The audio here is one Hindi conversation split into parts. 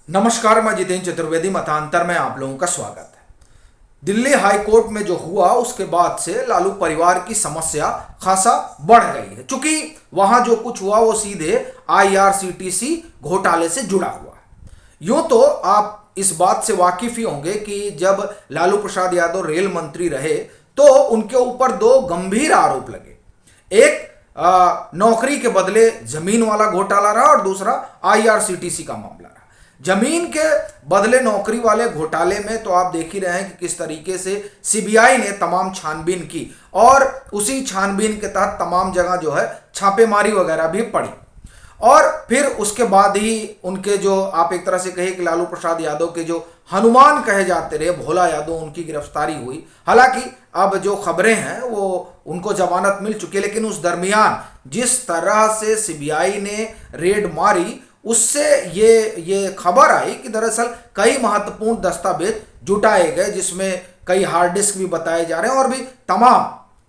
नमस्कार, मैं जितेंद्र चतुर्वेदी। मतांतर में आप लोगों का स्वागत है। दिल्ली हाई कोर्ट में जो हुआ उसके बाद से लालू परिवार की समस्या खासा बढ़ गई है, क्योंकि वहां जो कुछ हुआ वो सीधे आईआरसीटीसी घोटाले से जुड़ा हुआ है। यूं तो आप इस बात से वाकिफ ही होंगे कि जब लालू प्रसाद यादव रेल मंत्री रहे तो उनके ऊपर दो गंभीर आरोप लगे। एक नौकरी के बदले जमीन वाला घोटाला रहा और दूसरा आईआरसीटीसी का मामला रहा। जमीन के बदले नौकरी वाले घोटाले में तो आप देख ही रहे हैं कि किस तरीके से सीबीआई ने तमाम छानबीन की और उसी छानबीन के तहत तमाम जगह जो है छापेमारी वगैरह भी पड़ी। और फिर उसके बाद ही उनके जो आप एक तरह से कहे कि लालू प्रसाद यादव के जो हनुमान कहे जाते रहे भोला यादव, उनकी गिरफ्तारी हुई। हालांकि अब जो खबरें हैं वो उनको जमानत मिल चुकी है, लेकिन उस दरमियान जिस तरह से सीबीआई ने रेड मारी उससे ये खबर आई कि दरअसल कई महत्वपूर्ण दस्तावेज जुटाए गए, जिसमें कई हार्ड डिस्क भी बताए जा रहे हैं और भी तमाम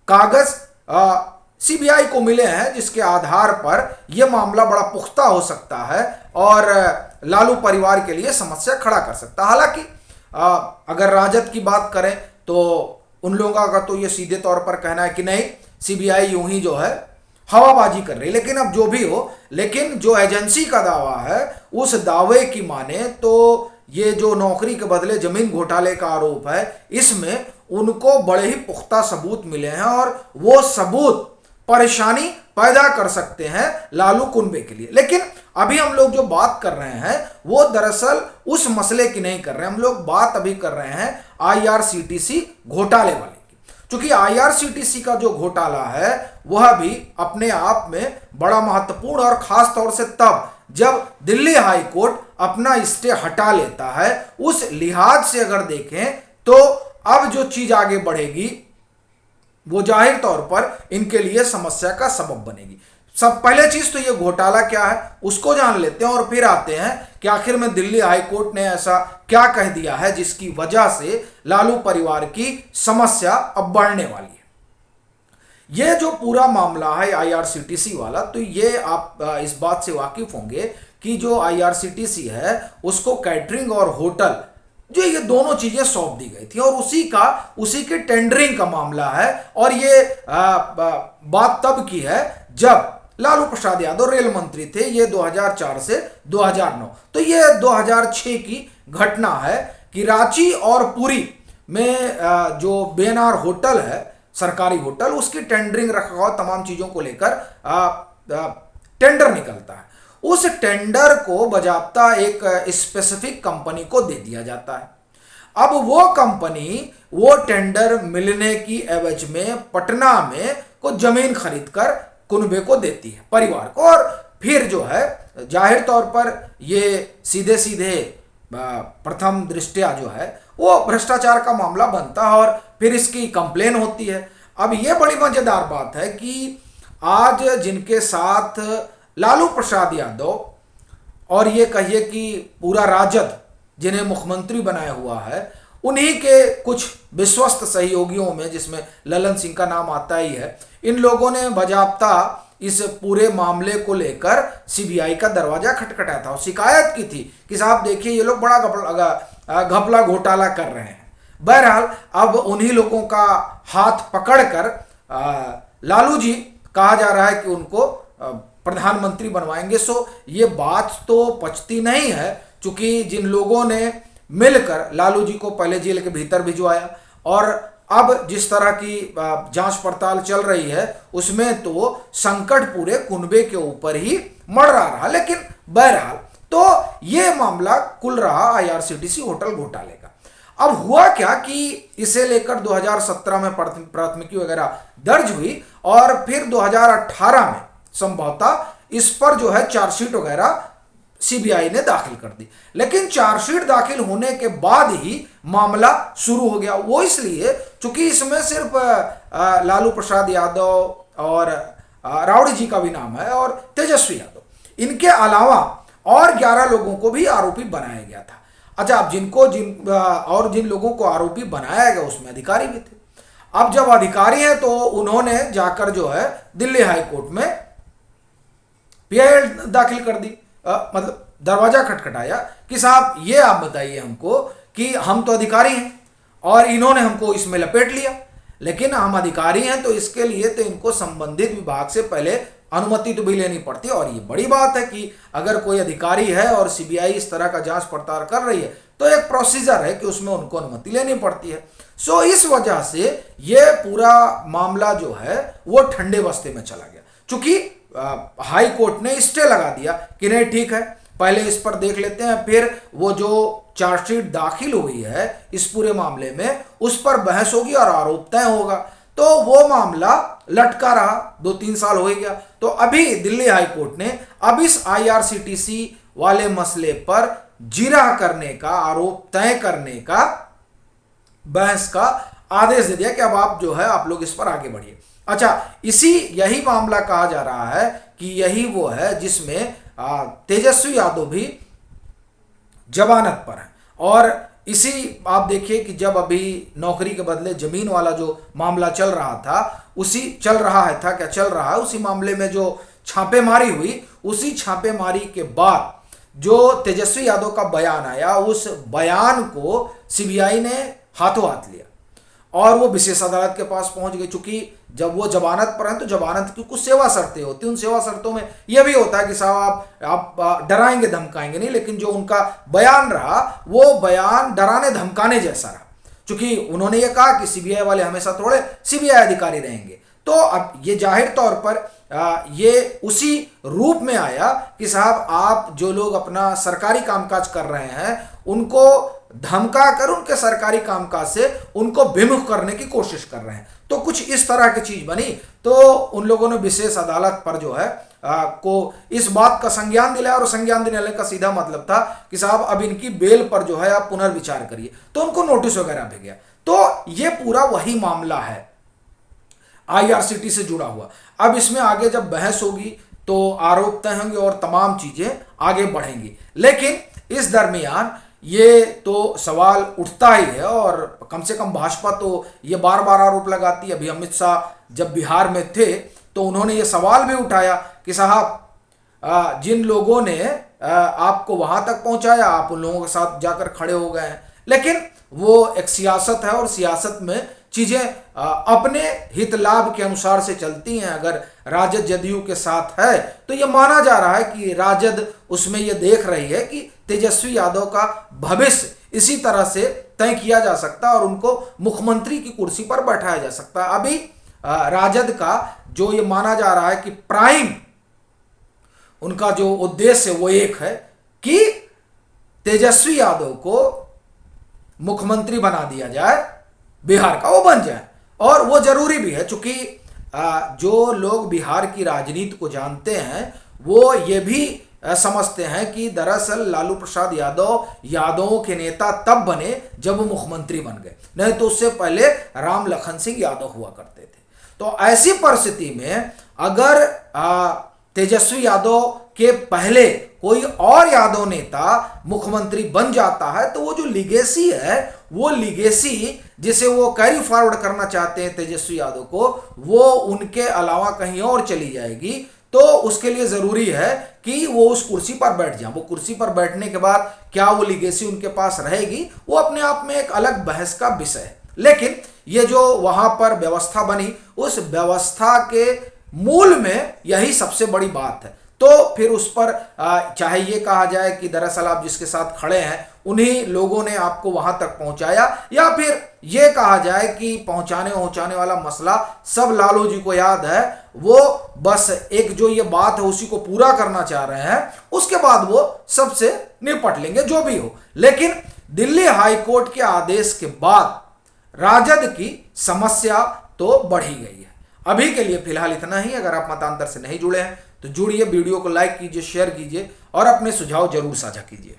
कागज सीबीआई को मिले हैं, जिसके आधार पर यह मामला बड़ा पुख्ता हो सकता है और लालू परिवार के लिए समस्या खड़ा कर सकता है। हालांकि अगर राजद की बात करें तो उन लोगों का तो ये सीधे तौर पर कहना है कि नहीं, सीबीआई यूं ही जो है हवाबाजी कर रही है। लेकिन अब जो भी हो, लेकिन जो एजेंसी का दावा है उस दावे की माने तो ये जो नौकरी के बदले जमीन घोटाले का आरोप है, इसमें उनको बड़े ही पुख्ता सबूत मिले हैं और वो सबूत परेशानी पैदा कर सकते हैं लालू कुनबे के लिए। लेकिन अभी हम लोग जो बात कर रहे हैं वो दरअसल उस मसले की नहीं कर रहे हैं। हम लोग बात अभी कर रहे हैं आईआरसीटीसी घोटाले वाले। क्योंकि आईआरसीटीसी का जो घोटाला है वह भी अपने आप में बड़ा महत्वपूर्ण और खास तौर से तब जब दिल्ली हाई कोर्ट अपना स्टे हटा लेता है। उस लिहाज से अगर देखें तो अब जो चीज आगे बढ़ेगी वो जाहिर तौर पर इनके लिए समस्या का सबब बनेगी। सब पहले चीज तो ये घोटाला क्या है उसको जान लेते हैं और फिर आते हैं कि आखिर में दिल्ली हाई कोर्ट ने ऐसा क्या कह दिया है जिसकी वजह से लालू परिवार की समस्या अब बढ़ने वाली है। ये जो पूरा मामला है आईआरसीटीसी वाला, तो ये आप इस बात से वाकिफ होंगे कि जो आईआरसीटीसी है उसको कैटरिंग और होटल जो ये दोनों चीजें सौंप दी गई थी और उसी के टेंडरिंग का मामला है। और ये बात तब की है जब लालू प्रसाद यादव रेल मंत्री थे, ये 2004 से 2009। तो ये 2006 की घटना है कि रांची और पुरी में जो बीएनआर होटल है, सरकारी होटल, उसकी टेंडरिंग रखरखाव तमाम चीजों को लेकर टेंडर निकलता है। उस टेंडर को बजाबता एक स्पेसिफिक कंपनी को दे दिया जाता है। अब वो कंपनी वो टेंडर मिलने की एवज में पटना में को जमीन खरीदकर कुनबे को देती है, परिवार को। और फिर जो है जाहिर तौर पर ये सीधे सीधे प्रथम दृष्टया जो है वो भ्रष्टाचार का मामला बनता है और फिर इसकी कंप्लेन होती है। अब ये बड़ी मजेदार बात है कि आज जिनके साथ लालू प्रसाद यादव और ये कहिए कि पूरा राजद जिन्हें मुख्यमंत्री बनाया हुआ है, उन्हीं के कुछ विश्वस्त सहयोगियों में, जिसमें ललन सिंह का नाम आता ही है, इन लोगों ने बजाबता इस पूरे मामले को लेकर सीबीआई का दरवाजा खटखटाया था और शिकायत की थी कि साहब देखिए ये लोग बड़ा घपला घोटाला कर रहे हैं। बहरहाल अब उन्हीं लोगों का हाथ पकड़कर लालू जी कहा जा रहा है कि उनको प्रधानमंत्री बनवाएंगे। सो ये बात तो पचती नहीं है, क्योंकि जिन लोगों ने मिलकर लालू जी को पहले जेल के भीतर भिजवाया और अब जिस तरह की जांच पड़ताल चल रही है उसमें तो संकट पूरे कुनबे के ऊपर ही मंडरा रहा। लेकिन बहरहाल तो ये मामला खुल रहा आईआरसीटीसी होटल घोटाले का। अब हुआ क्या कि इसे लेकर 2017 में प्राथमिकी वगैरह दर्ज हुई और फिर 2018 में संभवतः इस पर जो है चार्जशीट वगैरह सीबीआई ने दाखिल कर दी। लेकिन चार्जशीट दाखिल होने के बाद ही मामला शुरू हो गया। वो इसलिए क्योंकि इसमें सिर्फ लालू प्रसाद यादव और रावड़ी जी का भी नाम है और तेजस्वी यादव, इनके अलावा और 11 लोगों को भी आरोपी बनाया गया था। अच्छा, अब जिन लोगों को आरोपी बनाया गया उसमें अधिकारी भी थे। अब जब अधिकारी हैं तो उन्होंने जाकर जो है दिल्ली हाई कोर्ट में पीआईएल दाखिल कर दी, मतलब दरवाजा खटखटाया कि साहब ये आप बताइए हमको कि हम तो अधिकारी हैं और इन्होंने हमको इसमें लपेट लिया, लेकिन हम अधिकारी हैं तो इसके लिए तो इनको संबंधित विभाग से पहले अनुमति तो भी लेनी पड़ती है। और ये बड़ी बात है कि अगर कोई अधिकारी है और सीबीआई इस तरह का जांच पड़ताल कर रही है तो एक प्रोसीजर है कि उसमें उनको अनुमति लेनी पड़ती है। सो इस वजह से ये पूरा मामला जो है वो ठंडे बस्ते में चला गया, चूंकि हाई कोर्ट ने स्टे लगा दिया कि नहीं ठीक है, पहले इस पर देख लेते हैं, फिर वो जो चार्जशीट दाखिल हुई है इस पूरे मामले में उस पर बहस होगी और आरोप तय होगा। तो वो मामला लटका रहा, 2-3 साल हो गया। तो अभी दिल्ली हाई कोर्ट ने अब इस IRCTC वाले मसले पर जिरह करने का, आरोप तय करने का, बहस का आदेश दे दिया कि अब आप जो है आप लोग इस पर आगे बढ़िए। अच्छा, यही मामला कहा जा रहा है कि यही वो है जिसमें तेजस्वी यादव भी जमानत पर है। और इसी आप देखिए कि जब अभी नौकरी के बदले जमीन वाला जो मामला चल रहा था, उसी मामले में जो छापेमारी हुई, उसी छापेमारी के बाद जो तेजस्वी यादव का बयान आया, उस बयान को सीबीआई ने हाथों हाथ लिया और वो विशेष अदालत के पास पहुंच गई। चूंकि जब वो जमानत पर हैं तो जमानत की कुछ सेवा शर्तें होती हैं, उन सेवा शर्तों में यह भी होता है कि साहब आप डराएंगे धमकाएंगे नहीं, लेकिन जो उनका बयान रहा वो बयान डराने धमकाने जैसा रहा। चूंकि उन्होंने ये कहा कि सीबीआई वाले हमेशा थोड़े सीबीआई अधिकारी रहेंगे, तो अब ये जाहिर तौर पर ये उसी रूप में आया कि साहब आप जो लोग अपना सरकारी कामकाज कर रहे हैं उनको धमका कर उनके सरकारी कामकाज से उनको विमुख करने की कोशिश कर रहे हैं। तो कुछ इस तरह की चीज बनी, तो उन लोगों ने विशेष अदालत पर जो है को इस बात का संज्ञान दिलाया, और संज्ञान दिलाने का सीधा मतलब था कि साहब अब इनकी बेल पर जो है आप पुनर्विचार करिए, तो उनको नोटिस वगैरह भेजा। तो ये पूरा वही मामला है IRCTC से जुड़ा हुआ। अब इसमें आगे जब बहस होगी तो आरोप तय होंगे और तमाम चीजें आगे बढ़ेंगी, लेकिन इस दरमियान ये तो सवाल उठता ही है, और कम से कम भाजपा तो ये बार बार आरोप लगाती है। अभी अमित शाह जब बिहार में थे तो उन्होंने ये सवाल भी उठाया कि साहब जिन लोगों ने आपको वहां तक पहुंचाया, आप उन लोगों के साथ जाकर खड़े हो गए हैं। लेकिन वो एक सियासत है और सियासत में चीजें अपने हित लाभ के अनुसार से चलती हैं। अगर राजद जदयू के साथ है तो यह माना जा रहा है कि राजद उसमें यह देख रही है कि तेजस्वी यादव का भविष्य इसी तरह से तय किया जा सकता है और उनको मुख्यमंत्री की कुर्सी पर बैठाया जा सकता है। अभी राजद का जो ये माना जा रहा है कि प्राइम उनका जो उद्देश्य वो एक है कि तेजस्वी यादव को मुख्यमंत्री बना दिया जाए, बिहार का वो बन जाए। और वो जरूरी भी है, चूंकि जो लोग बिहार की राजनीति को जानते हैं वो ये भी समझते हैं कि दरअसल लालू प्रसाद यादव यादवों के नेता तब बने जब वो मुख्यमंत्री बन गए, नहीं तो उससे पहले राम लखन सिंह यादव हुआ करते थे। तो ऐसी परिस्थिति में अगर तेजस्वी यादव के पहले कोई और यादव नेता मुख्यमंत्री बन जाता है तो वो जो लिगेसी है, वो लिगेसी जिसे वो कैरी फॉरवर्ड करना चाहते हैं तेजस्वी यादव को, वो उनके अलावा कहीं और चली जाएगी। तो उसके लिए जरूरी है कि वो उस कुर्सी पर बैठ जाए। वो कुर्सी पर बैठने के बाद क्या वो लिगेसी उनके पास रहेगी, वो अपने आप में एक अलग बहस का विषय है। लेकिन ये जो वहां पर व्यवस्था बनी, उस व्यवस्था के मूल में यही सबसे बड़ी बात है। तो फिर उस पर चाहे ये कहा जाए कि दरअसल आप जिसके साथ खड़े हैं उन्हीं लोगों ने आपको वहां तक पहुंचाया, या फिर ये कहा जाए कि पहुंचाने वाला मसला सब लालू जी को याद है, वो बस एक जो ये बात है उसी को पूरा करना चाह रहे हैं, उसके बाद वो सबसे निपट लेंगे जो भी हो। लेकिन दिल्ली हाई कोर्ट के आदेश के बाद राजद की समस्या तो बढ़ी गई है। अभी के लिए फिलहाल इतना ही। अगर आप मतांतर से नहीं जुड़े हैं तो जुड़िए, वीडियो को लाइक कीजिए, शेयर कीजिए और अपने सुझाव जरूर साझा कीजिए।